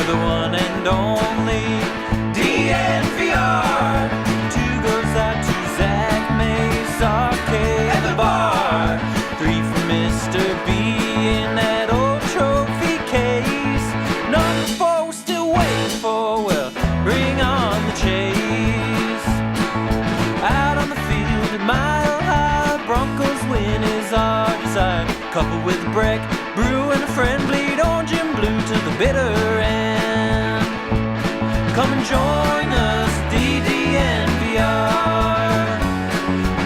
the one and only DNVR. Two goes out to Zach Mace, Arcade, and the bar. Three for Mr. B in that old trophy case. Number four, we're still waiting for, well, bring on the chase. Out on the field at Mile High, Broncos win is our desire. Coupled with a break, brew and a friend, bleed orange and blue to the bitter end. Come and join us, DNVR.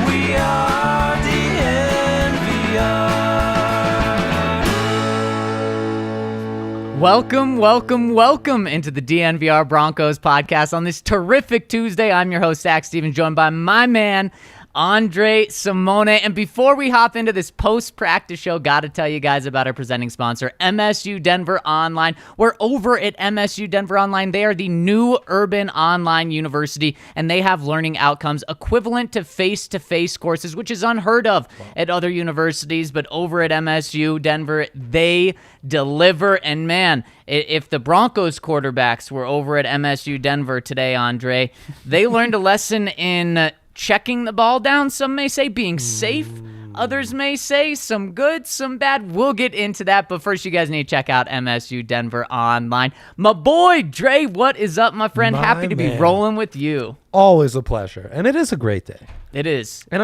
We are DNVR. Welcome into the DNVR Broncos podcast on this terrific Tuesday. I'm your host, Zach Stevens, joined by my man, Andre Simone. And before we hop into this post-practice show, got to tell you guys about our presenting sponsor, MSU Denver Online. We're over at MSU Denver Online. They are the new urban online university, and they have learning outcomes equivalent to face-to-face courses, which is unheard of at other universities. But over at MSU Denver, they deliver. And man, if the Broncos quarterbacks were over at MSU Denver today, Andre, they learned a lesson in checking the ball down. Some may say being safe. Others may say some good, some bad. We'll get into that. But first, you guys need to check out MSU Denver Online. My boy, Dre, what is up, my friend? Happy to be rolling with you. Always a pleasure. And it is a great day. It is. And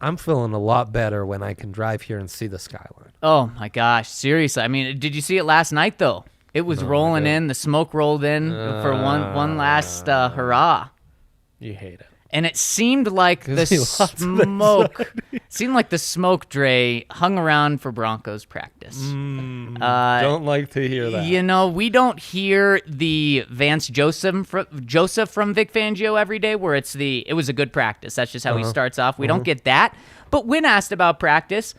I'm feeling a lot better when I can drive here and see the skyline. Oh, my gosh. Seriously. I mean, did you see it last night, though? It was rolling in. The smoke rolled in for one last hurrah. You hate it. And it seemed like the smoke, Dre, hung around for Broncos practice. Don't like to hear that. You know, we don't hear the Vance Joseph from Vic Fangio every day where it was a good practice. That's just how he starts off. We don't get that. But when asked about practice,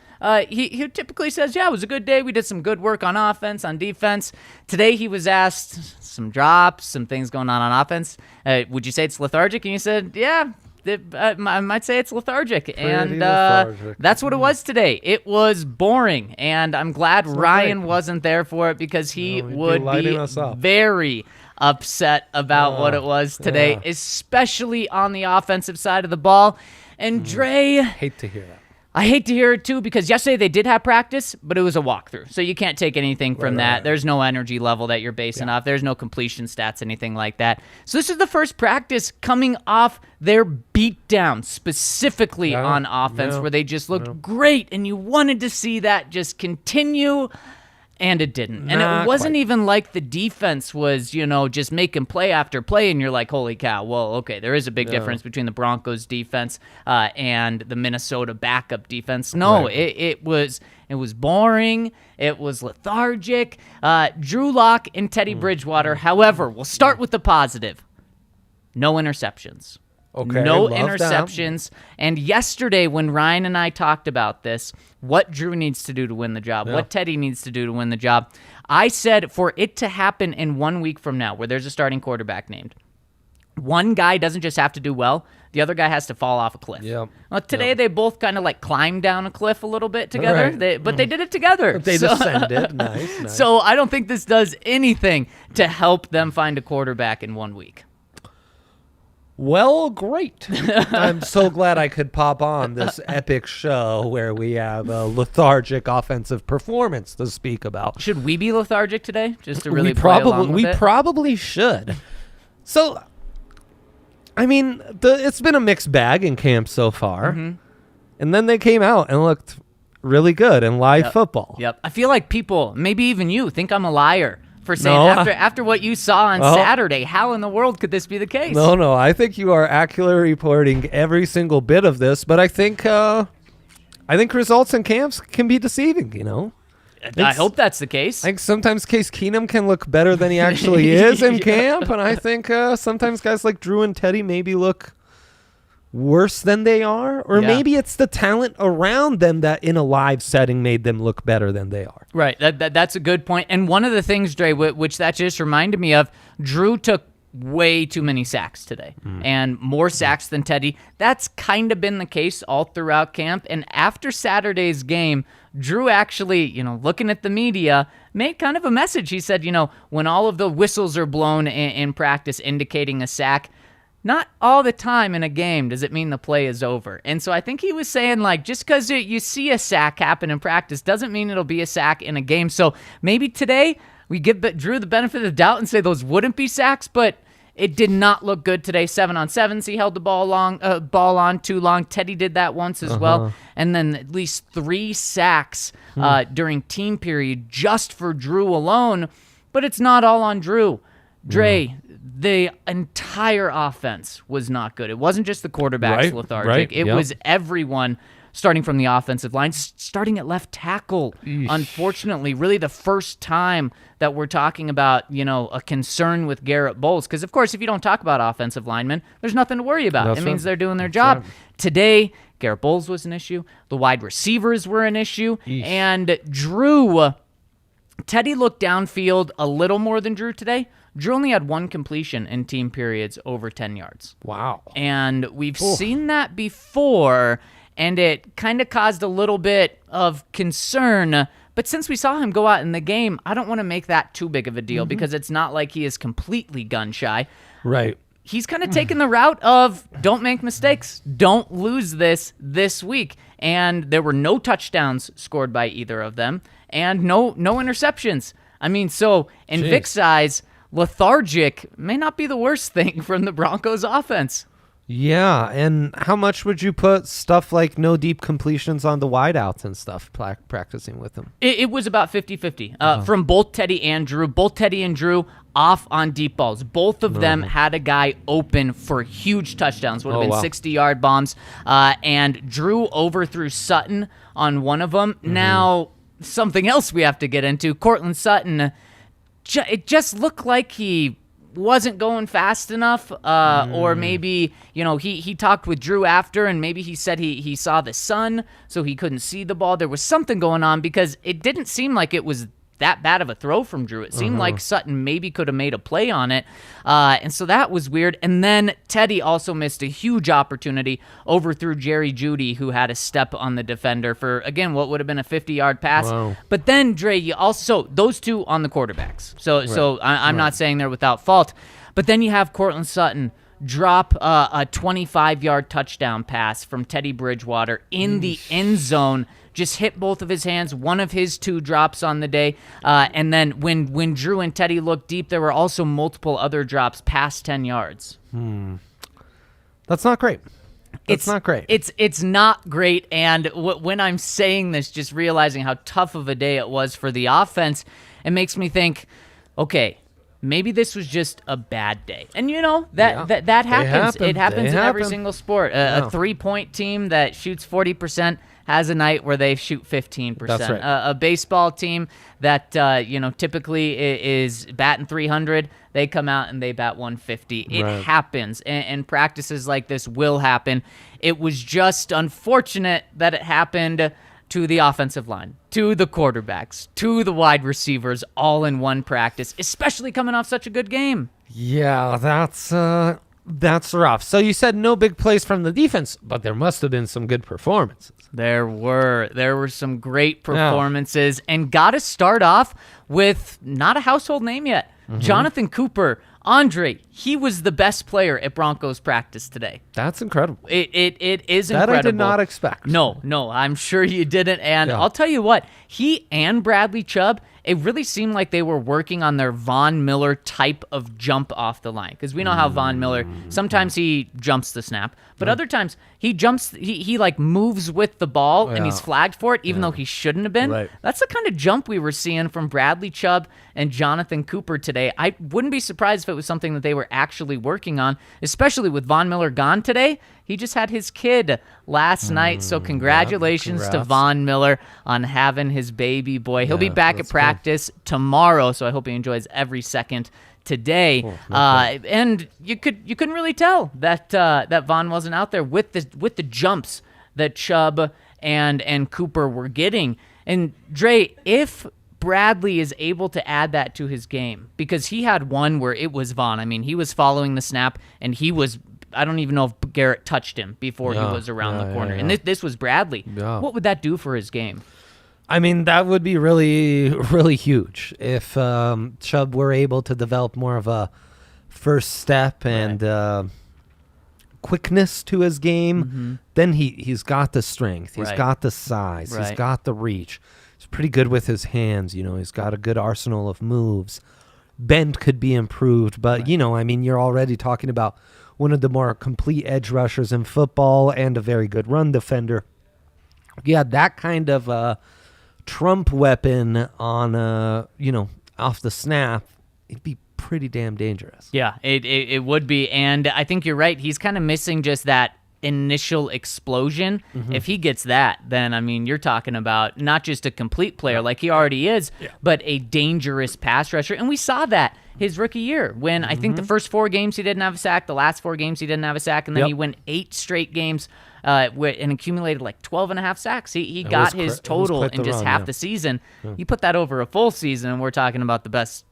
he typically says, yeah, it was a good day. We did some good work on offense, on defense. Today he was asked some drops, some things going on offense. Would you say it's lethargic? And he said, yeah, I might say it's lethargic. Lethargic. That's what it was today. It was boring. And I'm glad Ryan wasn't there for it because he would be very upset about what it was today, especially on the offensive side of the ball. And Dre, hate to hear that. I hate to hear it too because yesterday they did have practice, but it was a walkthrough. So you can't take anything from that. There's no energy level that you're basing off. There's no completion stats, anything like that. So this is the first practice coming off their beatdown specifically on offense where they just looked great and you wanted to see that just continue. And it didn't. And it wasn't even like the defense was, just making play after play, and you're like, holy cow, well, okay, there is a big difference between the Broncos defense and the Minnesota backup defense. No, it was boring. It was lethargic. Drew Lock and Teddy Bridgewater, however, we'll start with the positive. No interceptions. Okay, no interceptions. And yesterday when Ryan and I talked about this, what Drew needs to do to win the job, what Teddy needs to do to win the job, I said for it to happen in 1 week from now where there's a starting quarterback named, one guy doesn't just have to do well, the other guy has to fall off a cliff. Well, today they both kind of like climbed down a cliff a little bit together, but they did it together. They descended. Nice. So I don't think this does anything to help them find a quarterback in 1 week. Well, great. I'm so glad I could pop on this epic show where we have a lethargic offensive performance to speak about. Should we be lethargic today? Just to really play along with it? We probably should. So, I mean, it's been a mixed bag in camp so far. And then they came out and looked really good in live football. I feel like people, maybe even you, think I'm a liar for saying after what you saw on Saturday. How in the world could this be the case? No. I think you are accurately reporting every single bit of this, but I think results in camps can be deceiving, I hope that's the case. I think sometimes Case Keenum can look better than he actually is in camp, and I think sometimes guys like Drew and Teddy maybe look worse than they are, or maybe it's the talent around them that in a live setting made them look better than they are. Right. That's a good point. And one of the things, Dre, which that just reminded me of, Drew took way too many sacks today and more sacks than Teddy. That's kind of been the case all throughout camp. And after Saturday's game, Drew actually, looking at the media, made kind of a message. He said, when all of the whistles are blown in practice indicating a sack, not all the time in a game does it mean the play is over. And so I think he was saying, just because you see a sack happen in practice doesn't mean it'll be a sack in a game. So maybe today we give Drew the benefit of the doubt and say those wouldn't be sacks, but it did not look good today. 7-on-7s, he held the ball on too long. Teddy did that once as well. And then at least 3 sacks during team period just for Drew alone. But it's not all on Drew. Dre, the entire offense was not good. It wasn't just the quarterbacks lethargic. It was everyone starting from the offensive line, starting at left tackle. Eesh. Unfortunately, really the first time that we're talking about, a concern with Garrett Bowles. Because, of course, if you don't talk about offensive linemen, there's nothing to worry about. It means they're doing their job. Today, Garrett Bowles was an issue. The wide receivers were an issue. Eesh. And Teddy looked downfield a little more than Drew today. Drew only had 1 completion in team periods over 10 yards. Wow. And we've seen that before, and it kind of caused a little bit of concern. But since we saw him go out in the game, I don't want to make that too big of a deal because it's not like he is completely gun-shy. Right. He's kind of taken the route of don't make mistakes. Don't lose this week. And there were no touchdowns scored by either of them and no interceptions. I mean, so in Vic's eyes, lethargic may not be the worst thing from the Broncos offense. Yeah, and how much would you put stuff like no deep completions on the wideouts and stuff practicing with them? It was about 50-50 from both Teddy and Drew. Both Teddy and Drew off on deep balls. Both of them had a guy open for huge touchdowns. Would have been 60-yard bombs. And Drew overthrew Sutton on one of them. Now, something else we have to get into. Cortland Sutton, it just looked like he wasn't going fast enough, or maybe, he talked with Drew after, and maybe he said he saw the sun, so he couldn't see the ball. There was something going on because it didn't seem like it was that bad of a throw from Drew. It seemed like Sutton maybe could have made a play on it, and so that was weird. And then Teddy also missed a huge opportunity, overthrew Jerry Judy, who had a step on the defender for, again, what would have been a 50-yard pass. Wow. But then, Dre, you also, those two on the quarterbacks. So I'm not saying they're without fault. But then you have Cortland Sutton drop a 25-yard touchdown pass from Teddy Bridgewater in the end zone. Just hit both of his hands, one of his 2 drops on the day. And then when Drew and Teddy looked deep, there were also multiple other drops past 10 yards. That's not great. It's not great. It's not great. And when I'm saying this, just realizing how tough of a day it was for the offense, it makes me think, okay, maybe this was just a bad day. And that happens. It happens in every single sport. A 3-point team that shoots 40% has a night where they shoot 15%. That's right. A baseball team that typically is batting 300, they come out and they bat 150. It happens, and practices like this will happen. It was just unfortunate that it happened to the offensive line, to the quarterbacks, to the wide receivers, all in one practice, especially coming off such a good game. Yeah, that's rough. So you said no big plays from the defense, but there must have been some good performances. There were some great performances, and got to start off with not a household name yet. Jonathan Cooper, Andre, he was the best player at Broncos practice today. That's incredible. It is that incredible. I did not expect. No, I'm sure you didn't. And I'll tell you what, he and Bradley Chubb, it really seemed like they were working on their Von Miller type of jump off the line. Because we know how Von Miller, sometimes he jumps the snap, but other times he jumps, he like moves with the ball and he's flagged for it, even though he shouldn't have been. Right. That's the kind of jump we were seeing from Bradley Chubb and Jonathan Cooper today. I wouldn't be surprised if it was something that they were actually working on, especially with Von Miller gone today. He just had his kid last night, so congratulations to Von Miller on having his baby boy. He'll be back at practice tomorrow, so I hope he enjoys every second today. And you couldn't really tell that that Von wasn't out there with the jumps that Chubb and Cooper were getting. And Dre, if Bradley is able to add that to his game, because he had one where it was Vaughn. I mean, he was following the snap, and he was, I don't even know if Garrett touched him before he was around the corner. And this was Bradley. Yeah. What would that do for his game? I mean, that would be really, really huge if Chubb were able to develop more of a first step and quickness to his game. Then he's got the strength. He's got the size. He's got the reach. He's pretty good with his hands. He's got a good arsenal of moves. Bend could be improved, but, I mean, you're already talking about one of the more complete edge rushers in football and a very good run defender. Yeah, that kind of trump weapon on, off the snap, it'd be pretty damn dangerous. Yeah, it would be. And I think you're right. He's kind of missing just that initial explosion. If he gets that, then, I mean, you're talking about not just a complete player like he already is, but a dangerous pass rusher. And we saw that his rookie year when I think the first 4 games he didn't have a sack, the last 4 games he didn't have a sack, and then he went 8 straight games and accumulated like 12 and a half sacks. He got his total in just half the season. You put that over a full season, and we're talking about the best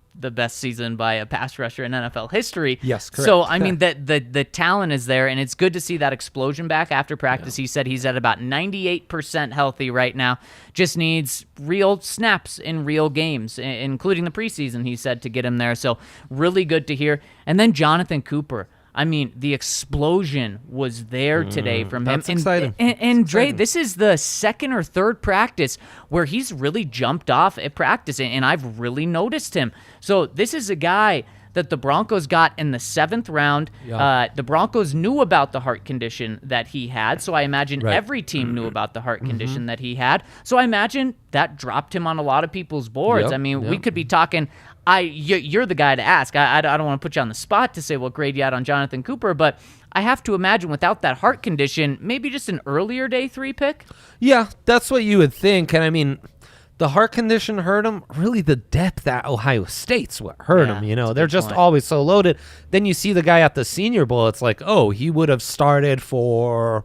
season by a pass rusher in NFL history. Yes, correct. So, I mean, the talent is there, and it's good to see that explosion back after practice. He said he's at about 98% healthy right now. Just needs real snaps in real games, including the preseason, he said, to get him there. So, really good to hear. And then Jonathan Cooper. I mean, the explosion was there today from him. That's exciting. And Dre, this is the second or third practice where he's really jumped off at practice, and I've really noticed him. So this is a guy that the Broncos got in the 7th round. The Broncos knew about the heart condition that he had, so I imagine every team knew about the heart condition that he had. So I imagine that dropped him on a lot of people's boards. I mean, we could be talking... You're the guy to ask. I don't want to put you on the spot to say what grade you had on Jonathan Cooper, but I have to imagine without that heart condition, maybe just an earlier day 3 pick? Yeah, that's what you would think. And I mean, the heart condition hurt him. Really, the depth at Ohio State's what hurt him. They're just always so loaded. Then you see the guy at the Senior Bowl. It's like, oh, he would have started for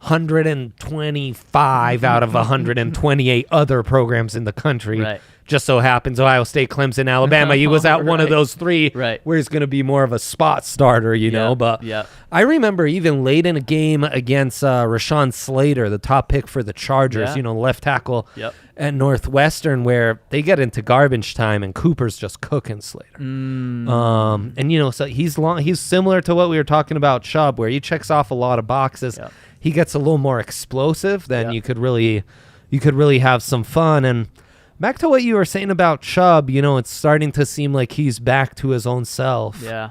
125 out of 128 other programs in the country. Right. Just so happens Ohio State, Clemson, Alabama. He was at one of those 3 where he's going to be more of a spot starter, know. But I remember even late in a game against Rashawn Slater, the top pick for the Chargers, left tackle at Northwestern, where they get into garbage time and Cooper's just cooking Slater. So he's similar to what we were talking about Chubb, where he checks off a lot of boxes. He gets a little more explosive, then you could really have some fun. And back to what you were saying about Chubb, it's starting to seem like he's back to his own self. Yeah.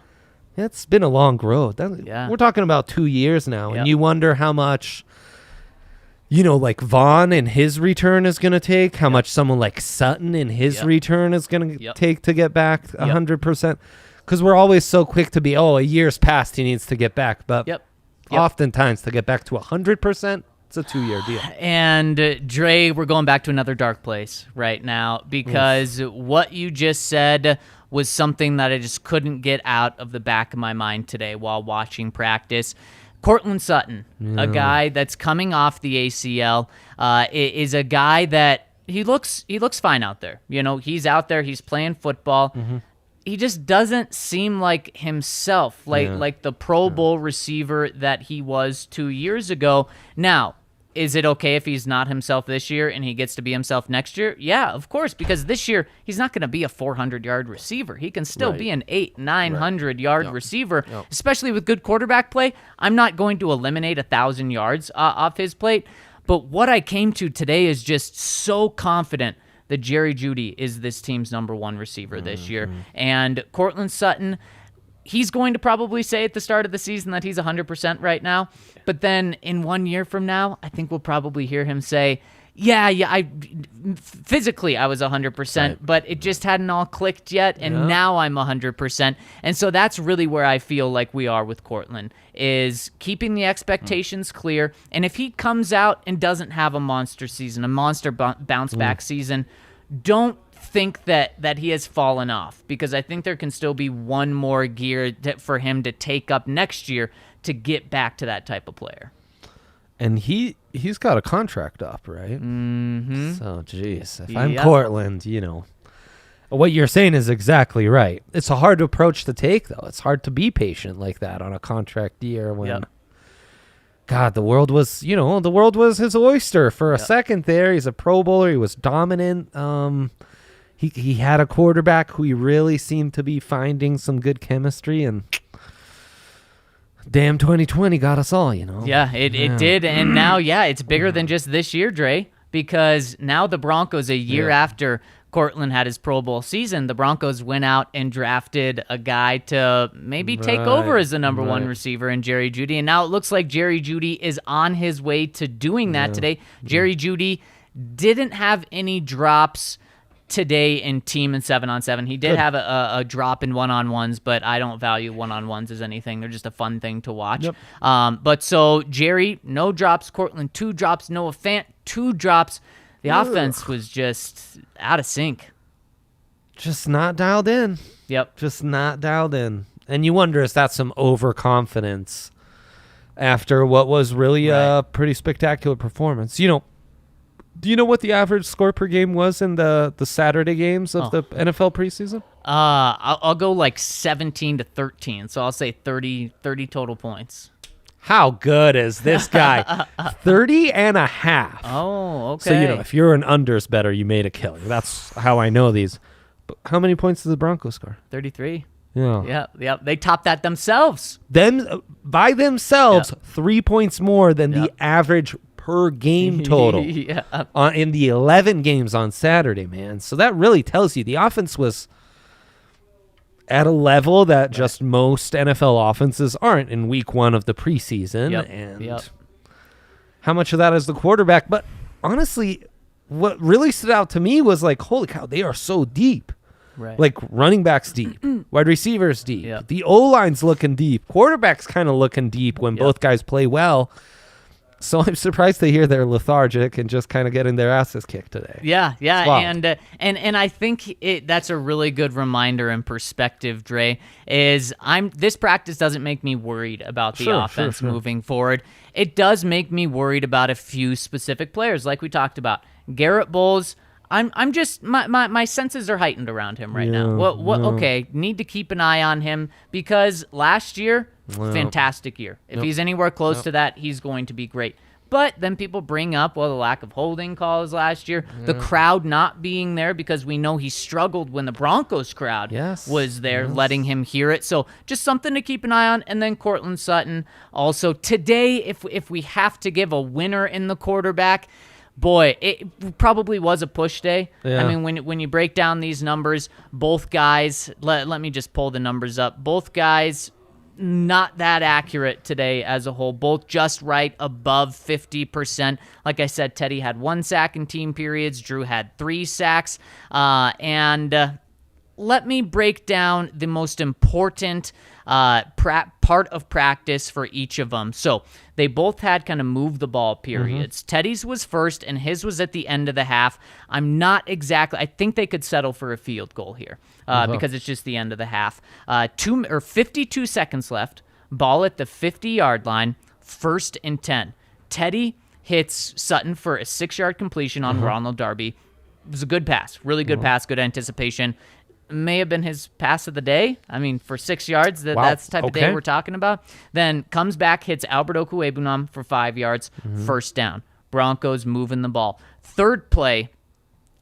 It's been a long road. We're talking about 2 years now, and you wonder how much, like Vaughn in his return is going to take, how much someone like Sutton in his return is going to take to get back 100%. Because we're always so quick to be, a year's past, he needs to get back. But oftentimes to get back to 100%, it's a 2-year deal. And Dre, we're going back to another dark place right now, because what you just said was something that I just couldn't get out of the back of my mind today while watching practice. Courtland Sutton, a guy that's coming off the ACL, is a guy that he looks fine out there. He's out there, he's playing football. He just doesn't seem like himself, like the Pro Bowl receiver that he was 2 years ago. Now, is it okay if he's not himself this year and he gets to be himself next year? Yeah, of course, because this year he's not going to be a 400-yard receiver. He can still be an 900-yard receiver, especially with good quarterback play. I'm not going to eliminate 1,000 yards off his plate, but what I came to today is just so confident that Jerry Judy is this team's number 1 receiver this year. And Courtland Sutton, he's going to probably say at the start of the season that he's 100% right now. But then in 1 year from now, I think we'll probably hear him say, physically I was 100%, but it just hadn't all clicked yet, and now I'm 100%. And so that's really where I feel like we are with Courtland, is keeping the expectations clear. And if he comes out and doesn't have a monster season, a monster bounce-back season, don't think that he has fallen off, because I think there can still be one more gear for him to take up next year to get back to that type of player. And he he's got a contract up, right? Mm-hmm. So, geez, if I'm Cortland, what you're saying is exactly right. It's a hard approach to take, though. It's hard to be patient like that on a contract year when, God, the world was his oyster for a second there. He's a Pro Bowler. He was dominant. He had a quarterback who he really seemed to be finding some good chemistry, and damn 2020 got us all, Yeah, it did. And now, it's bigger than just this year, Dre, because now the Broncos, a year after Cortland had his Pro Bowl season, the Broncos went out and drafted a guy to maybe take over as the number one receiver in Jerry Judy. And now it looks like Jerry Judy is on his way to doing that today. Jerry Judy didn't have any drops today in team and 7-on-7. He did have a drop in 1-on-1s, but I don't value 1-on-1s as anything. They're just a fun thing to watch. But so Jerry, no drops. Cortland, 2 drops. Noah Fant, 2 drops. The offense was just out of sync. Just not dialed in. Yep. Just not dialed in. And you wonder if that's some overconfidence after what was really a pretty spectacular performance. Do you know what the average score per game was in the Saturday games of the NFL preseason? I'll go like 17-13, so I'll say 30 total points. How good is this guy? 30 and a half. Oh, okay. So, if you're an unders better, you made a killer. That's how I know these. But how many points did the Broncos score? 33. Yeah. Yeah. They topped that themselves. By themselves, 3 points more than the average per game total in the 11 games on Saturday, man. So that really tells you the offense was at a level that just most NFL offenses aren't in week 1 of the preseason. And how much of that is the quarterback? But honestly, what really stood out to me was like, holy cow, they are so deep. Right. Like running backs deep, wide receivers deep. The O-line's looking deep. Quarterback's kind of looking deep when both guys play well. So I'm surprised to hear they're lethargic and just kind of getting their asses kicked today. Yeah, and I think that's a really good reminder and perspective, Dre. This practice doesn't make me worried about the offense moving forward. It does make me worried about a few specific players, like we talked about. Garrett Bowles, I'm just my senses are heightened around him right now. Okay, need to keep an eye on him because last year. Fantastic year. If he's anywhere close to that, he's going to be great. But then people bring up, the lack of holding calls last year, the crowd not being there because we know he struggled when the Broncos crowd was there, letting him hear it. So just something to keep an eye on. And then Cortland Sutton. Also, today, if we have to give a winner in the quarterback, boy, it probably was a push day. I mean, when you break down these numbers, both guys, let me just pull the numbers up. Both guys, not that accurate today as a whole, both just right above 50%. Like I said, Teddy had 1 sack in team periods. Drew had 3 sacks. And let me break down the most important part of practice for each of them. So they both had kind of move the ball periods. Teddy's was first, and his was at the end of the half. I think they could settle for a field goal here because it's just the end of the half. 52 seconds left. Ball at the 50-yard line. 1st and 10. Teddy hits Sutton for a 6-yard completion on Ronald Darby. It was a good pass. Really good pass. Good anticipation. May have been his pass of the day. I mean, for 6 yards, that's the type of day we're talking about. Then comes back, hits Albert Okwuegbunam for 5 yards, 1st down. Broncos moving the ball. 3rd play,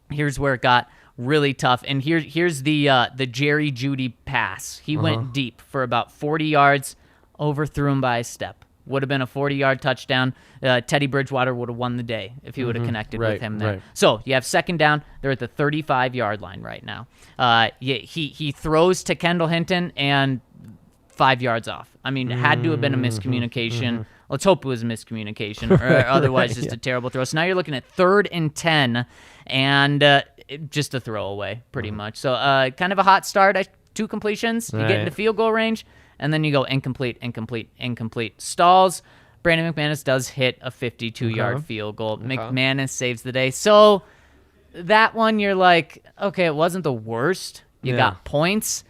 here's where it got really tough. And here's the Jerry Judy pass. He went deep for about 40 yards, overthrew him by a step. Would have been a 40-yard touchdown. Teddy Bridgewater would have won the day if he would have connected with him there. So you have 2nd down. They're at the 35-yard line right now. He throws to Kendall Hinton and 5 yards off. I mean, it had to have been a miscommunication. Let's hope it was a miscommunication, or otherwise just a terrible throw. So now you're looking at 3rd and 10, and just a throwaway pretty much. So kind of a hot start. 2 completions. You get into field goal range. And then you go incomplete. Stalls. Brandon McManus does hit a 52-yard field goal. McManus saves the day. So that one, you're like, okay, it wasn't the worst. You got points.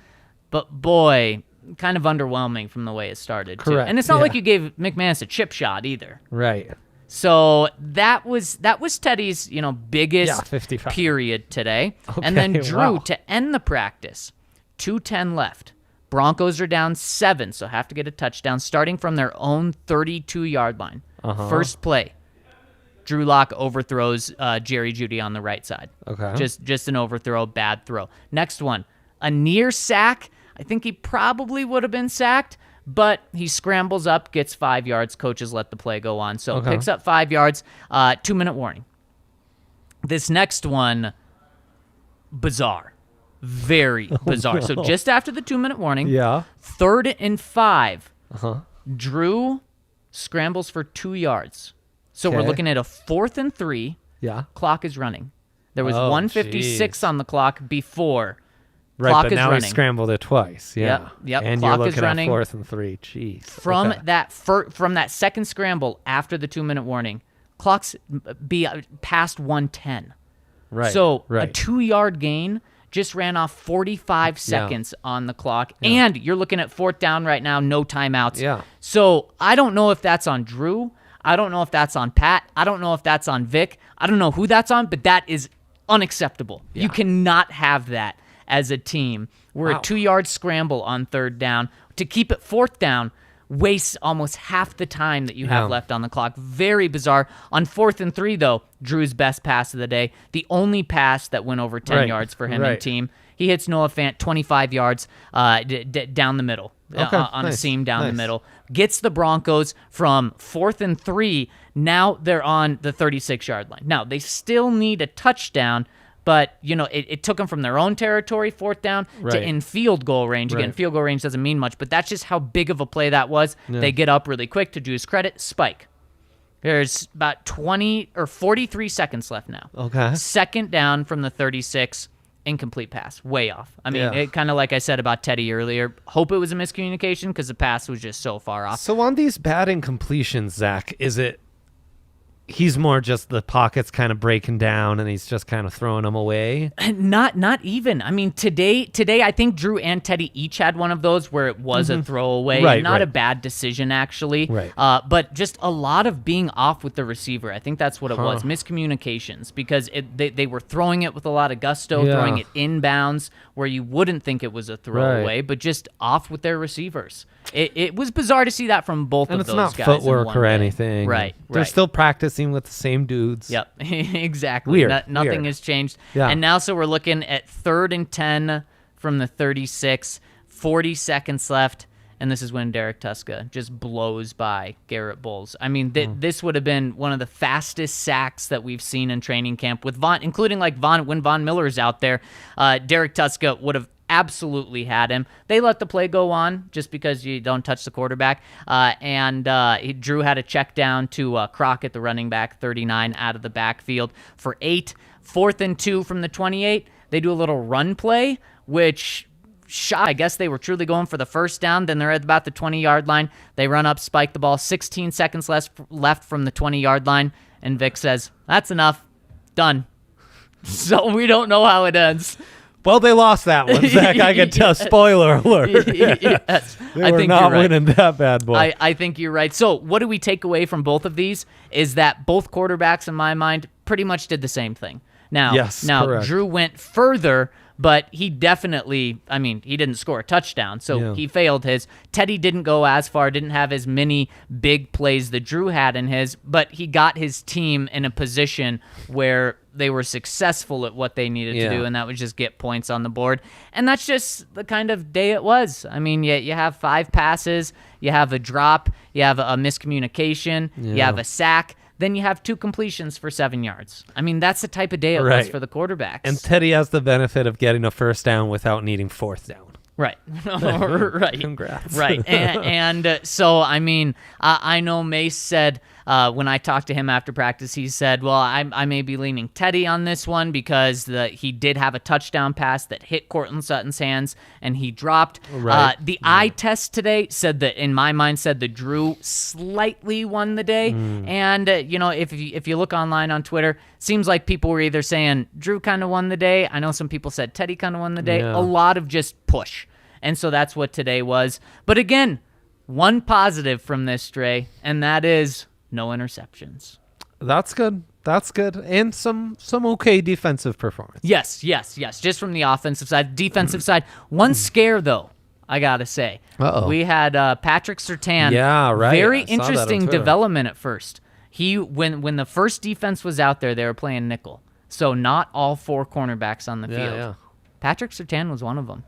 But, boy, kind of underwhelming from the way it started. Correct. Too. And it's not like you gave McManus a chip shot either. Right. So that was Teddy's, biggest 55. period today. Okay, And then Drew, wow. to end the practice, 2:10 left. Broncos are down 7, so have to get a touchdown starting from their own 32-yard line. First play, Drew Lock overthrows Jerry Judy on the right side. Okay. Just an overthrow, bad throw. Next one, a near sack. I think he probably would have been sacked, but he scrambles up, gets 5 yards. Coaches let the play go on. So picks up 5 yards, 2-minute warning. This next one, bizarre. Very bizarre. no. So just after the 2-minute warning, Yeah. 3rd and 5, Uh-huh. Drew scrambles for 2 yards. So we're Okay. looking at a 4th and 3. Yeah. Clock is running. There was Oh, 1:56 jeez. on the clock before. Right, Clock but is now running. he scrambled it twice. Yeah. Yep, And clock you're is looking running. at 4th and 3. Jeez. From Okay. from that second scramble after the 2-minute warning, clock's be past 1:10. Right. So a right. 2-yard gain just ran off 45 seconds on the clock. And you're looking at 4th down right now, no timeouts. Yeah. So I don't know if that's on Drew. I don't know if that's on Pat. I don't know if that's on Vic. I don't know who that's on, but that is unacceptable. Yeah. You cannot have that as a team where Wow. a 2-yard scramble on 3rd down to keep it 4th down wastes almost half the time that you have Yeah. left on the clock. Very bizarre. On 4th and 3, though, Drew's best pass of the day, the only pass that went over 10 Right. yards for him and Right. team. He hits Noah Fant 25 yards down the middle, Okay. on a Nice. seam down the Nice. middle. Gets the Broncos from 4th and 3. Now they're on the 36-yard line. Now, they still need a touchdown, but, it took them from their own territory, 4th down, Right. to in field goal range. Again, Right. field goal range doesn't mean much, but that's just how big of a play that was. Yeah. They get up really quick. To Drew's credit, spike. There's about 20 or 43 seconds left now. Okay. 2nd down from the 36, incomplete pass. Way off. I mean, Yeah. it kind of like I said about Teddy earlier. Hope it was a miscommunication because the pass was just so far off. So on these bad incompletions, Zach, is it he's more just the pocket's kind of breaking down and he's just kind of throwing them away? Not even. I mean, today I think Drew and Teddy each had one of those where it was a throwaway. Right, Not right. a bad decision, actually. Right. But just a lot of being off with the receiver. I think that's what it was. Miscommunications. Because they were throwing it with a lot of gusto, Yeah. throwing it inbounds where you wouldn't think it was a throwaway, but just off with their receivers. It was bizarre to see that from both And of it's those not guys in footwork one or day. anything. Right. They're still practicing with the same dudes. Yep, exactly. Weird, Nothing weird. has changed. Yeah. And now, so we're looking at 3rd and 10 from the 36, 40 seconds left, and this is when Derek Tuska just blows by Garrett Bowles. I mean, this would have been one of the fastest sacks that we've seen in training camp, with Von, including like when Von Miller's out there. Derek Tuska would have absolutely had him. They let the play go on just because you don't touch the quarterback. Drew had a check down to Crockett, the running back, 39 out of the backfield for 8. 4th and 2 from the 28. They do a little run play, which shot. I guess they were truly going for the 1st down. Then they're at about the 20-yard line. They run up, spike the ball. 16 seconds left from the 20-yard line. And Vic says, "That's enough. Done." So we don't know how it ends. Well, they lost that one, Zach. I can tell. Spoiler alert. Yes. They I were think not you're right. winning that bad boy. I think you're right. So what do we take away from both of these is that both quarterbacks, in my mind, pretty much did the same thing. Now, Yes, correct. Drew went further, but he definitely, he didn't score a touchdown, so Yeah. he failed his. Teddy didn't go as far, didn't have as many big plays that Drew had in his, but he got his team in a position where they were successful at what they needed to do, and that was just get points on the board. And that's just the kind of day it was. I mean, you have 5 passes, you have a drop, you have a miscommunication, you have a sack, then you have 2 completions for 7 yards. I mean, that's the type of day it was Right. for the quarterbacks. And Teddy has the benefit of getting a 1st down without needing 4th down. Right. Right. Congrats. Right. So, I know Mace said, when I talked to him after practice, he said, well, I may be leaning Teddy on this one because he did have a touchdown pass that hit Cortland Sutton's hands and he dropped. Right. The eye test today said that, in my mind, said that Drew slightly won the day. And, if you look online on Twitter, seems like people were either saying Drew kind of won the day. I know some people said Teddy kind of won the day. Yeah. A lot of just push. And so that's what today was. But again, one positive from this, Dre, and that is no interceptions. That's good. That's good. And some okay defensive performance. Yes. Just from the offensive side. Defensive side. One scare, though, I got to say. Uh-oh. We had Patrick Surtain. Yeah, right. Very I saw that on interesting Twitter. development at first. When the first defense was out there, they were playing nickel. So not all 4 cornerbacks on the field. Yeah. Patrick Surtain was one of them.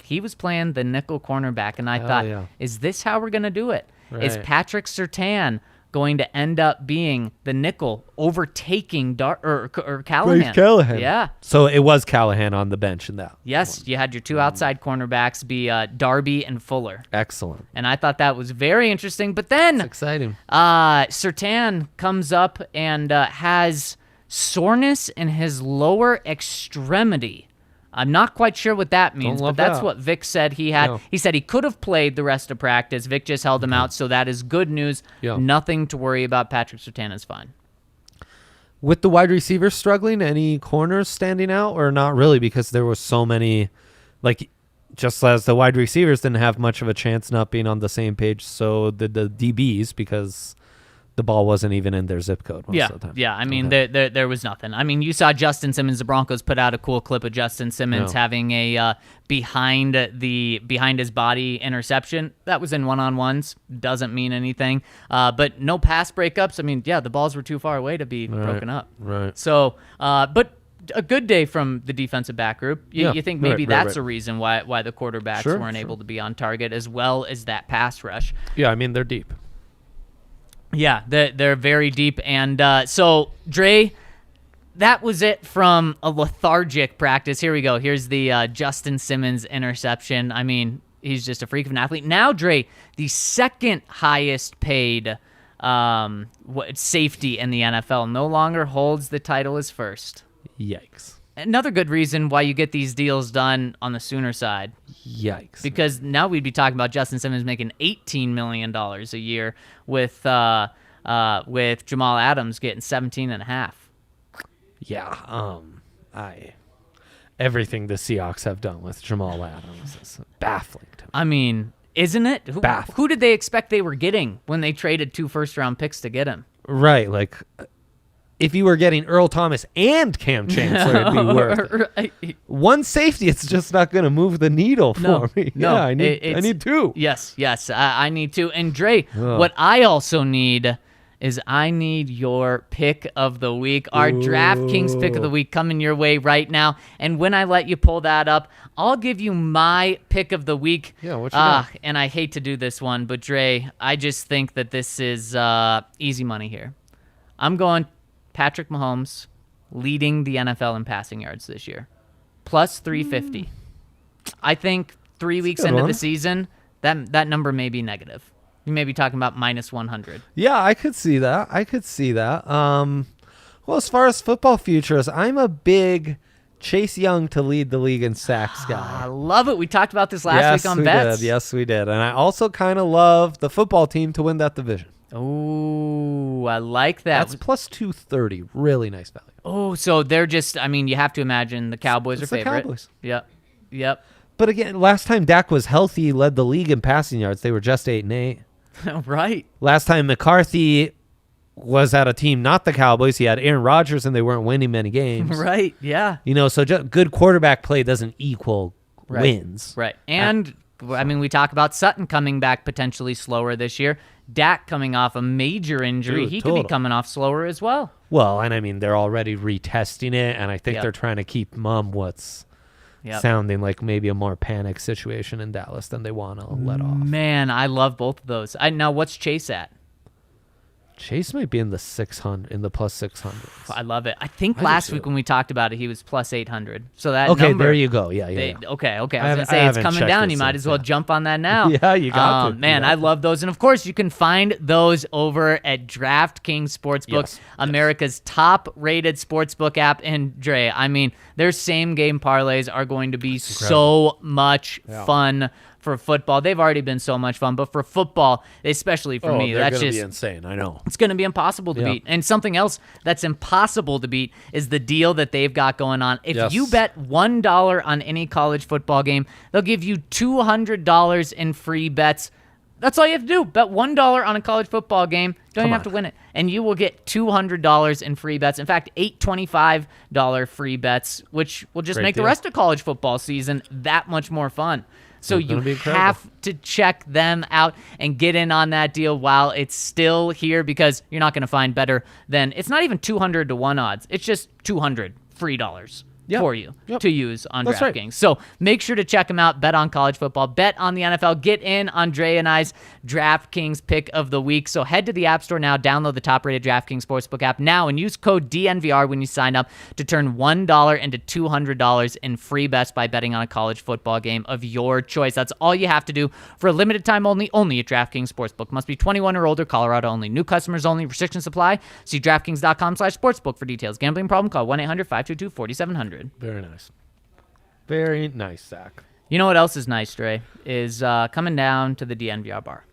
He was playing the nickel cornerback, and I thought, is this how we're going to do it? Right. Is Patrick Surtain going to end up being the nickel, overtaking or Callahan? Callahan. Yeah. So it was Callahan on the bench in that. Yes, you had your 2 outside cornerbacks be Darby and Fuller. Excellent. And I thought that was very interesting. But then Exciting. Surtain comes up and has soreness in his lower extremity. I'm not quite sure what that means, but that's what Vic said he had. No. He said he could have played the rest of practice. Vic just held him out, so that is good news. Yeah. Nothing to worry about. Patrick Surtain is fine. With the wide receivers struggling, any corners standing out or not really? Because there were so many, like, just as the wide receivers didn't have much of a chance not being on the same page, so did the DBs because the ball wasn't even in their zip code most of the time. Yeah. I mean, there was nothing. I mean, you saw Justin Simmons. The Broncos put out a cool clip of Justin Simmons having a behind his body interception. That was in one-on-ones. Doesn't mean anything. But no pass breakups. I mean, the balls were too far away to be broken up. Right. So, but a good day from the defensive back group. You think maybe that's a reason why the quarterbacks weren't able to be on target as well as that pass rush. Yeah, I mean, they're deep. Yeah, they're very deep. And so, Dre, that was it from a lethargic practice. Here we go. Here's the Justin Simmons interception. I mean, he's just a freak of an athlete. Now, Dre, the second highest paid safety in the NFL, no longer holds the title as first. Yikes. Another good reason why you get these deals done on the Sooner side. Yikes. Because now we'd be talking about Justin Simmons making $18 million a year with Jamal Adams getting 17.5. Yeah. Everything the Seahawks have done with Jamal Adams is baffling to me. I mean, isn't it? Who did they expect they were getting when they traded 2 first-round picks to get him? Right. Like, if you were getting Earl Thomas and Cam Chancellor, it'd be worth it. One safety, it's just not going to move the needle for me. No, I need 2. Yes, I need 2. And Dre, what I also need is I need your pick of the week. Our DraftKings pick of the week coming your way right now. And when I let you pull that up, I'll give you my pick of the week. Yeah, what you got? And I hate to do this one, but Dre, I just think that this is easy money here. I'm going Patrick Mahomes leading the NFL in passing yards this year. Plus 350. I think 3 weeks into the season, that number may be negative. You may be talking about minus 100. Yeah, I could see that. Well, as far as football futures, I'm a big Chase Young to lead the league in sacks guy. I love it. We talked about this last week on bets. Yes, we did. And I also kind of love the football team to win that division. Oh, I like that. That's plus 230. Really nice value. Oh, so they're just, I mean, you have to imagine the Cowboys are favorite. The Cowboys. Yep. But again, last time Dak was healthy, he led the league in passing yards. They were just 8-8. Right. Last time McCarthy was at a team, not the Cowboys, he had Aaron Rodgers and they weren't winning many games. Right, yeah. So just good quarterback play doesn't equal wins. Right. And, I mean, we talk about Sutton coming back potentially slower this year. Dak coming off a major injury. He could be coming off slower as well. Well, and I mean, they're already retesting it, and I think they're trying to keep mum what's sounding like maybe a more panic situation in Dallas than they want to let off. Man, I love both of those. Now, what's Chase at? Chase might be in the plus 600. I love it. I think last week when we talked about it, he was plus 800. So that number, there you go. Yeah. Okay. I was going to say it's coming down. You might as well jump on that now. Yeah, you got to. Man, I love those. And, of course, you can find those over at DraftKings Sportsbook, America's top-rated sportsbook app. And, Dre, I mean, their same-game parlays are going to be so much fun for football. They've already been so much fun, but for football, especially for me, that's just be insane. I know. It's going to be impossible to beat. And something else that's impossible to beat is the deal that they've got going on. If you bet $1 on any college football game, they'll give you $200 in free bets That's all you have to do. Bet $1 on a college football game. Don't even have to win it. And you will get $200 in free bets. In fact, $8 $25 free bets, which will just make the rest of college football season that much more fun. So you have to check them out and get in on that deal while it's still here, because you're not going to find better than, it's not even 200 to 1 odds. It's just 200 free dollars. For you to use on DraftKings. Right. So make sure to check them out. Bet on college football. Bet on the NFL. Get in on Dre and I's DraftKings pick of the week. So head to the App Store now. Download the top-rated DraftKings Sportsbook app now and use code DNVR when you sign up to turn $1 into $200 in free bets by betting on a college football game of your choice. That's all you have to do for a limited time only at DraftKings Sportsbook. Must be 21 or older. Colorado only. New customers only. Restrictions apply. See DraftKings.com/sportsbook for details. Gambling problem? Call 1-800-522-4700. Very nice. Very nice, Zach. You know what else is nice, Dre? Is coming down to the DNVR Bar.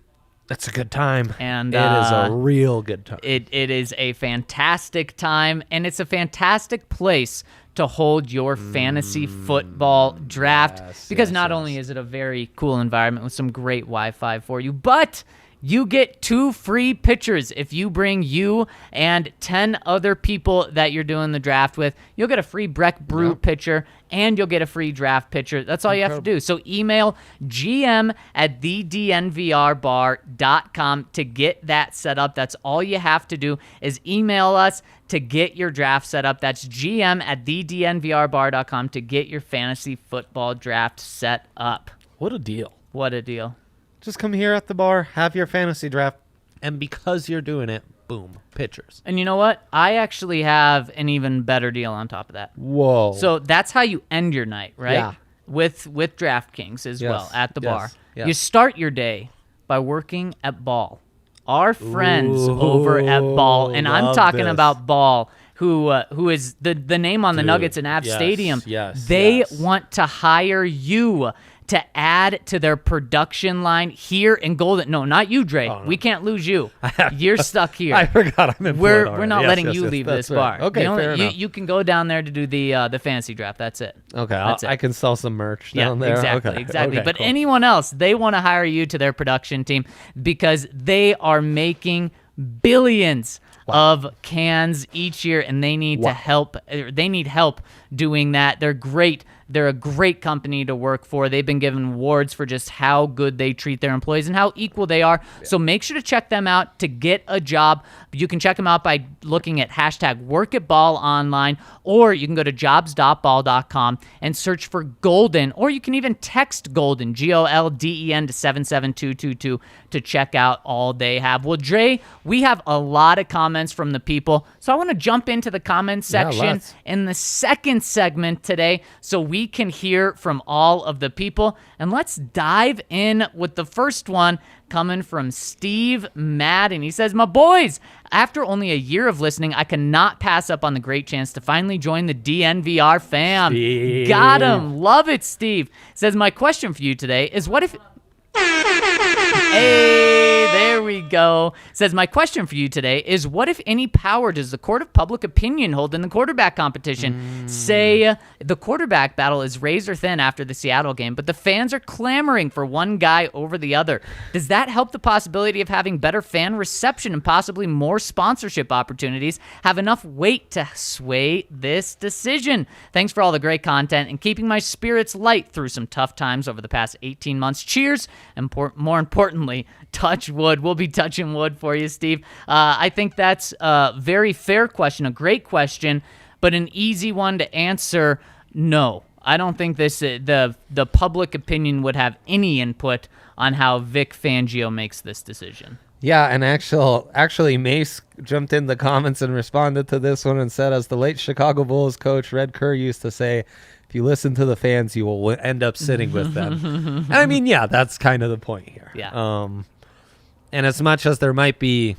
That's a good time. And it is a real good time. It is a fantastic time, and it's a fantastic place to hold your fantasy football draft, because not only is it a very cool environment with some great Wi-Fi for you, but you get 2 free pitchers if you bring you and 10 other people that you're doing the draft with. You'll get a free Breck Brew pitcher, and you'll get a free draft pitcher. That's all you have to do. So email gm@thednvrbar.com to get that set up. That's all you have to do is email us to get your draft set up. That's gm@thednvrbar.com to get your fantasy football draft set up. What a deal. What a deal. Just come here at the bar, have your fantasy draft, and because you're doing it, boom, pitchers. And you know what? I actually have an even better deal on top of that. Whoa. So that's how you end your night, right? Yeah. With DraftKings as well at the bar. Yes. You start your day by working at Ball. Our friends over at Ball, and I'm talking about Ball, who is the name on the Nuggets and Avs Stadium. They want to hire you to add to their production line here in Golden. No, not you, Dre. Oh, no. We can't lose you. You're stuck here. I forgot I'm in We're not letting you leave this bar. Okay, fair enough. You can go down there to do the fantasy draft. That's it. Okay, I can sell some merch down there. Exactly. Okay, but cool. anyone else, they want to hire you to their production team because they are making billions of cans each year, and they need to help. They need help doing that. They're great. They're a great company to work for. They've been given awards for just how good they treat their employees and how equal they are. Yeah. So make sure to check them out to get a job. You can check them out by looking at #WorkAtBall online, or you can go to jobs.ball.com and search for Golden, or you can even text Golden, GOLDEN, to 77222 to check out all they have. Well, Dre, we have a lot of comments from the people, so I want to jump into the comments section in the second segment today so we can hear from all of the people. And let's dive in with the first one coming from Steve Madden. He says, "My boys, after only a year of listening, I cannot pass up on the great chance to finally join the DNVR fam." Steve. Got him. Love it, Steve. Says, "My question for you today is what if..." Hey, there we go. Says, "My question for you today is what, if any, power does the court of public opinion hold in the quarterback competition? Say the quarterback battle is razor thin after the Seattle game, but the fans are clamoring for one guy over the other. Does that help the possibility of having better fan reception and possibly more sponsorship opportunities have enough weight to sway this decision? Thanks for all the great content and keeping my spirits light through some tough times over the past 18 months. Cheers, and more importantly, touch wood." We'll be touching wood for you, Steve. I think that's a very fair question, a great question, but an easy one to answer. No, I don't think the public opinion would have any input on how Vic Fangio makes this decision. Yeah, and actually Mace jumped in the comments and responded to this one and said, as the late Chicago Bulls coach Red Kerr used to say, if you listen to the fans, you will end up sitting with them. And I mean, yeah, that's kind of the point here. Yeah. And as much as there might be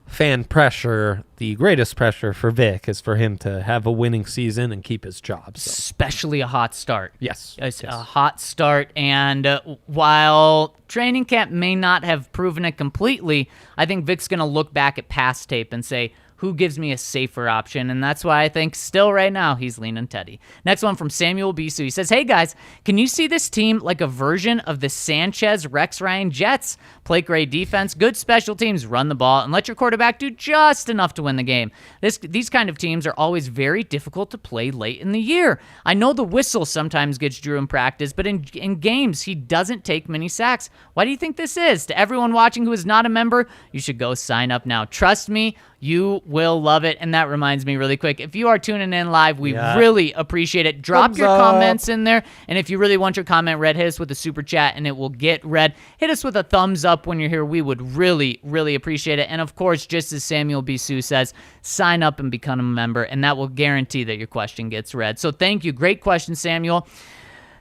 fan pressure, the greatest pressure for Vic is for him to have a winning season and keep his job. So. Especially a hot start. Yes. A hot start. And while training camp may not have proven it completely, I think Vic's going to look back at past tape and say, who gives me a safer option, and that's why I think still right now he's leaning Teddy. Next one from Samuel Bisu. He says, hey guys, can you see this team like a version of the Sanchez Rex Ryan Jets? Play great defense, good special teams, run the ball, and let your quarterback do just enough to win the game. These kind of teams are always very difficult to play late in the year. I know the whistle sometimes gets Drew in practice, but in games he doesn't take many sacks. Why do you think this is? To everyone watching who is not a member, you should go sign up now. Trust me, you will love it. And that reminds me really quick, if you are tuning in live, we really appreciate it. Drop Thumbs your up. comments in there. And if you really want your comment read, hit us with a super chat and it will get read. Hit us with a thumbs up when you're here. We would really, really appreciate it. And of course, just as Samuel Bisu says, sign up and become a member, and that will guarantee that your question gets read. So thank you. Great question, Samuel.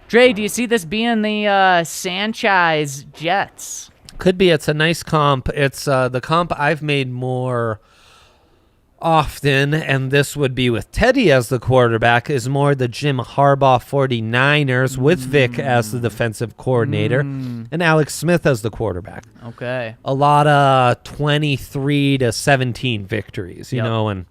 Dre, do you see this being the Sanchez Jets? Could be. It's a nice comp. It's the comp I've made more often, and this would be with Teddy as the quarterback, is more the Jim Harbaugh 49ers with Vic as the defensive coordinator and Alex Smith as the quarterback. Okay. A lot of 23-17 victories, you know, and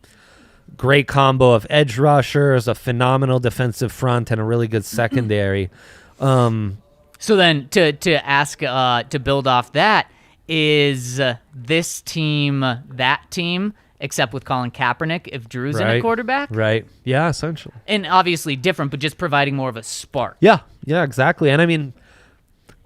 great combo of edge rushers, a phenomenal defensive front, and a really good secondary. So then to ask, to build off that, is this team that team, except with Colin Kaepernick if Drew's in a quarterback? Right. Yeah, essentially. And obviously different, but just providing more of a spark. Yeah, exactly. And I mean,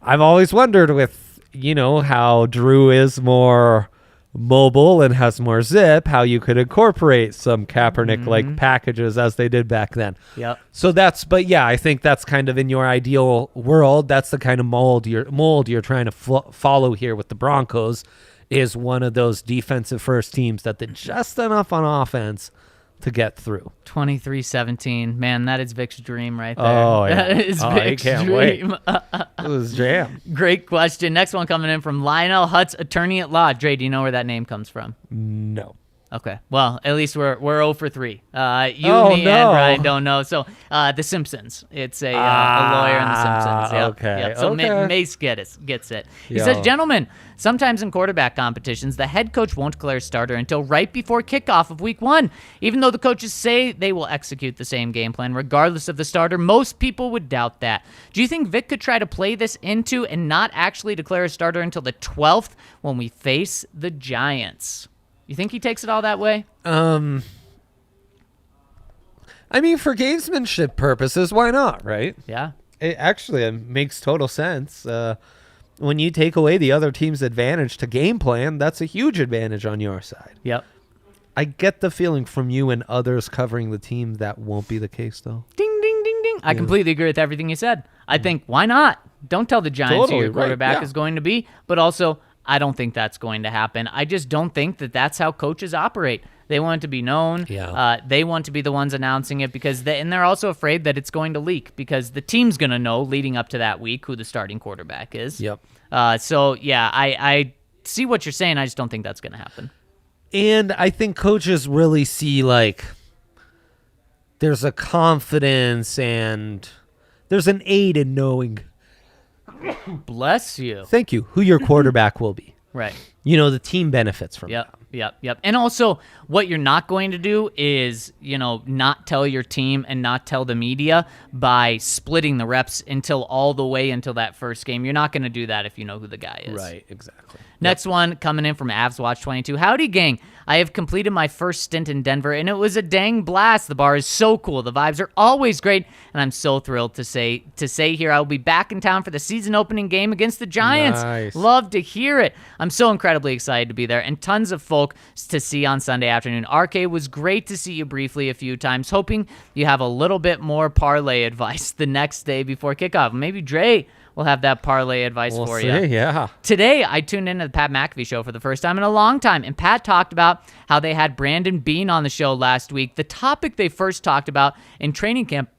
I've always wondered with, how Drew is more mobile and has more zip, how you could incorporate some Kaepernick-like packages as they did back then. Yep. So I think that's kind of in your ideal world. That's the kind of mold you're trying to follow here with the Broncos, is one of those defensive first teams that did just enough on offense to get through. 23-17. Man, that is Vic's dream right there. Oh, yeah. That is Vic's dream. It was jam. Great question. Next one coming in from Lionel Hutz, attorney at law. Dre, do you know where that name comes from? No. Okay. Well, at least we're 0 for 3. Me, and Ryan don't know. So, The Simpsons. It's a lawyer in The Simpsons. Yep. Okay. Yep. So okay. Mace gets it. He says, gentlemen, sometimes in quarterback competitions, the head coach won't declare starter until right before kickoff of week 1. Even though the coaches say they will execute the same game plan regardless of the starter, most people would doubt that. Do you think Vic could try to play this into and not actually declare a starter until the 12th when we face the Giants? You think he takes it all that way? I mean, for gamesmanship purposes, why not, right? Yeah. It makes total sense. When you take away the other team's advantage to game plan, that's a huge advantage on your side. Yep. I get the feeling from you and others covering the team that won't be the case, though. Ding, ding, ding, ding. I completely agree with everything you said. I think, why not? Don't tell the Giants who your quarterback is going to be, but also, I don't think that's going to happen. I just don't think that that's how coaches operate. They want it to be known. Yeah. They want to be the ones announcing it and they're also afraid that it's going to leak because the team's going to know leading up to that week who the starting quarterback is. Yep. I see what you're saying. I just don't think that's going to happen. And I think coaches really see, there's a confidence and there's an aid in knowing. Bless you. Thank you. Who your quarterback will be. Right. The team benefits from that. Yep. And also, what you're not going to do is, not tell your team and not tell the media by splitting the reps all the way until that first game. You're not going to do that if you know who the guy is. Right, exactly. Next one coming in from AvsWatch22. Howdy, gang. I have completed my first stint in Denver, and it was a dang blast. The bar is so cool. The vibes are always great, and I'm so thrilled to say here I will be back in town for the season opening game against the Giants. Nice. Love to hear it. I'm so incredibly excited to be there, and tons of folk to see on Sunday afternoon. RK, was great to see you briefly a few times. Hoping you have a little bit more parlay advice the next day before kickoff. Maybe Dre will have that parlay advice for you. Yeah. Today, I tuned into the Pat McAfee show for the first time in a long time, and Pat talked about how they had Brandon Beane on the show last week. The topic they first talked about in training camp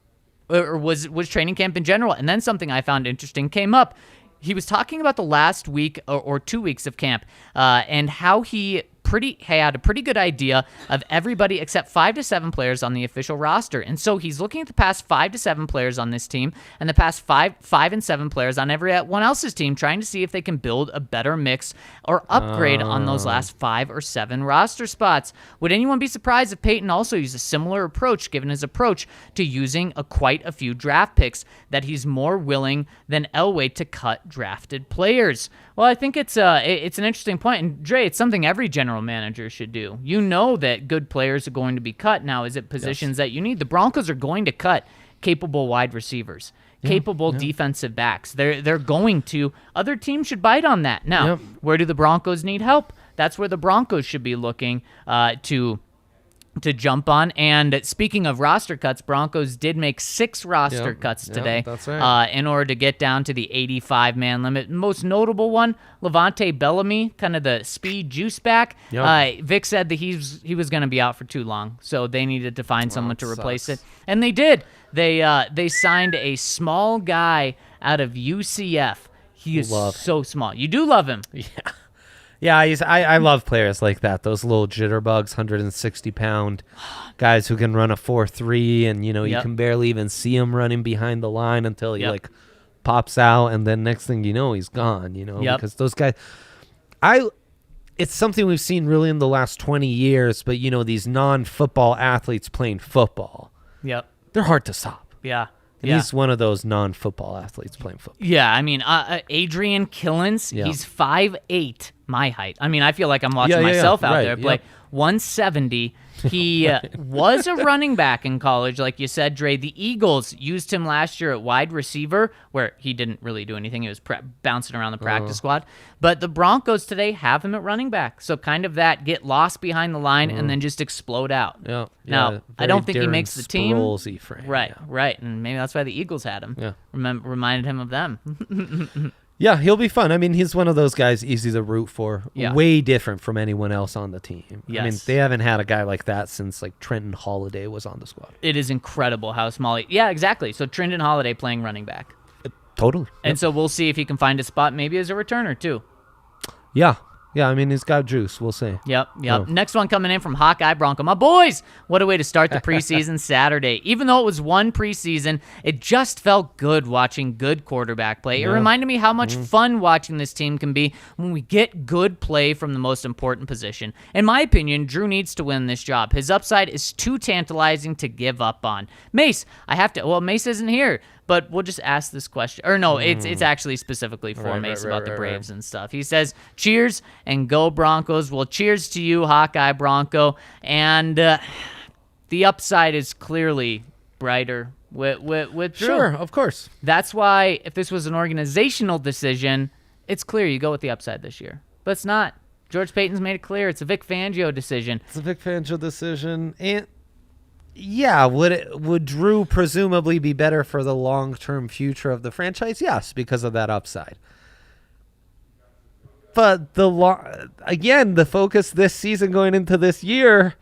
was training camp in general, and then something I found interesting came up. He was talking about the last week or 2 weeks of camp and how he pretty good idea of everybody except 5 to 7 players on the official roster. And so he's looking at the past 5 to 7 players on this team and the past 5 and 7 players on everyone else's team, trying to see if they can build a better mix or upgrade on those last 5 or 7 roster spots. Would anyone be surprised if Peyton also used a similar approach, given his approach to using quite a few draft picks, that he's more willing than Elway to cut drafted players? Well, I think it's an interesting point, and Dre, it's something every general manager should do. You know that good players are going to be cut. Now, is it positions that you need? The Broncos are going to cut capable wide receivers, capable defensive backs. They're going to. Other teams should bite on that. Now, where do the Broncos need help? That's where the Broncos should be looking to jump on. And speaking of roster cuts, Broncos did make 6 roster cuts today. That's right. In order to get down to the 85-man limit. Most notable one, Levante Bellamy, kind of the speed juice back. Vic said that he was going to be out for too long, so they needed to find someone to replace it. And they did. They signed a small guy out of UCF. He is so small. You do love him. Yeah, I love players like that. Those little jitterbugs, 160-pound guys who can run a 4.3, and you can barely even see him running behind the line until he pops out, and then next thing you know, he's gone. Because those guys, it's something we've seen really in the last 20 years. But these non-football athletes playing football, they're hard to stop. And he's one of those non-football athletes playing football. Yeah, I mean, Adrian Killens, he's 5'8", my height. I mean, I feel like I'm watching myself out there play. 170. He was a running back in college, like you said, Dre. The Eagles used him last year at wide receiver, where he didn't really do anything. He was bouncing around the practice squad. But the Broncos today have him at running back. So kind of that get lost behind the line and then just explode out. Now, I don't think he makes the team. Frame. Right. And maybe that's why the Eagles had him. Reminded him of them. Yeah, he'll be fun. I mean, he's one of those guys easy to root for. Way different from anyone else on the team. I mean, they haven't had a guy like that since Trenton Holiday was on the squad. It is incredible how small he... Yeah, exactly. So Trenton Holiday playing running back. Totally. And so we'll see if he can find a spot maybe as a returner too. Yeah, I mean, he's got juice. We'll see. Yep. Next one coming in from Hawkeye Bronco. My boys, what a way to start the preseason Saturday. Even though it was one preseason, it just felt good watching good quarterback play. It reminded me how much fun watching this team can be when we get good play from the most important position. In my opinion, Drew needs to win this job. His upside is too tantalizing to give up on. Mace, Mace isn't here. But we'll just ask this question. Or no, it's actually specifically for Mace about the Braves and stuff. He says, cheers and go Broncos. Well, cheers to you, Hawkeye Bronco. And the upside is clearly brighter with Drew. Sure, of course. That's why if this was an organizational decision, it's clear you go with the upside this year. But it's not. George Payton's made it clear. It's a Vic Fangio decision. And... yeah, would Drew presumably be better for the long-term future of the franchise? Yes, because of that upside. But the focus this season going into this year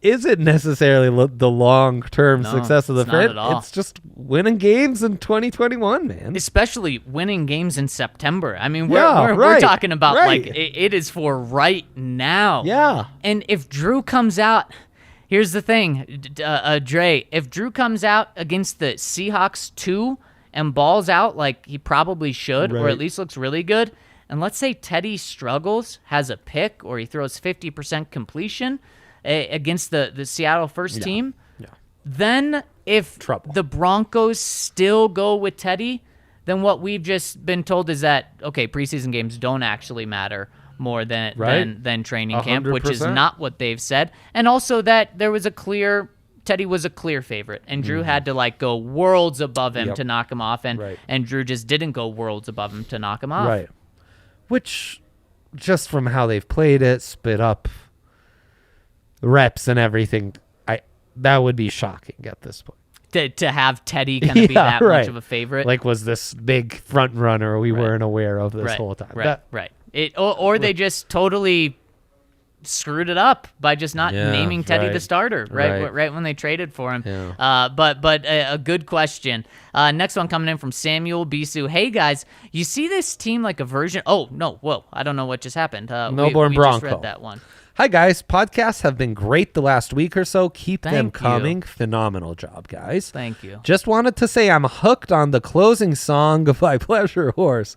isn't necessarily the long-term success of the franchise. It's just winning games in 2021, man. Especially winning games in September. I mean, we're talking about it is for right now. Yeah. And if Drew comes out... Here's the thing, Dre, if Drew comes out against the Seahawks 2 and balls out like he probably should, or at least looks really good, and let's say Teddy struggles, has a pick, or he throws 50% completion against the Seattle first team, then if the Broncos still go with Teddy, then what we've just been told is that, okay, preseason games don't actually matter more than training camp, 100%. Which is not what they've said. And also that there was Teddy was a clear favorite, and Drew had to go worlds above him to knock him off, and Drew just didn't go worlds above him to knock him off. Right. Which, just from how they've played it, spit up reps and everything, that would be shocking at this point. To have Teddy kind of be that much of a favorite. Was this big front runner we weren't aware of this whole time. Right. Or they just totally screwed it up by just not naming Teddy the starter right when they traded for him. But a good question. Next one coming in from Samuel Bisu. Hey guys, you see this team like a version? Oh no, whoa! I don't know what just happened. Melbourne we Bronco. just read that one. Hi, guys. Podcasts have been great the last week or so. Keep them Thank you. coming. Phenomenal job, guys. Thank you. Just wanted to say I'm hooked on the closing song by Pleasure Horse.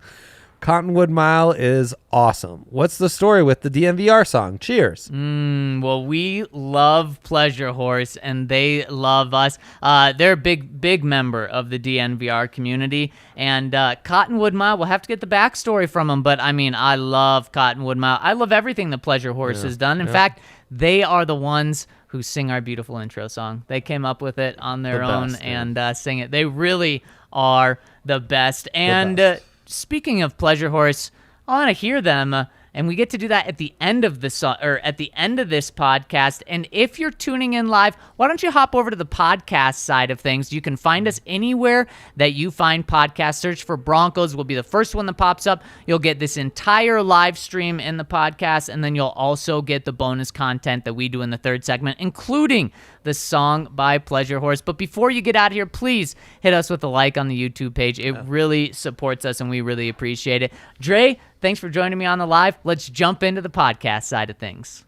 Cottonwood Mile is awesome. What's the story with the DNVR song? Cheers. Well, we love Pleasure Horse, and they love us. They're a big member of the DNVR community. And Cottonwood Mile, we'll have to get the backstory from them. But, I mean, I love Cottonwood Mile. I love everything that Pleasure Horse has done. In fact, they are the ones who sing our beautiful intro song. They came up with it on their own and sing it. They really are the best. And speaking of Pleasure Horse, I want to hear them, and we get to do that at the end of the at the end of this podcast. And if you're tuning in live, why don't you hop over to the podcast side of things? You can find us anywhere that you find podcasts. Search for Broncos. Will be the first one that pops up. You'll get this entire live stream in the podcast, and then you'll also get the bonus content that we do in the third segment, including the song by Pleasure Horse. But before you get out of here, please hit us with a like on the YouTube page. It really supports us, and we really appreciate it. Dre, thanks for joining me on the live. Let's jump into the podcast side of things.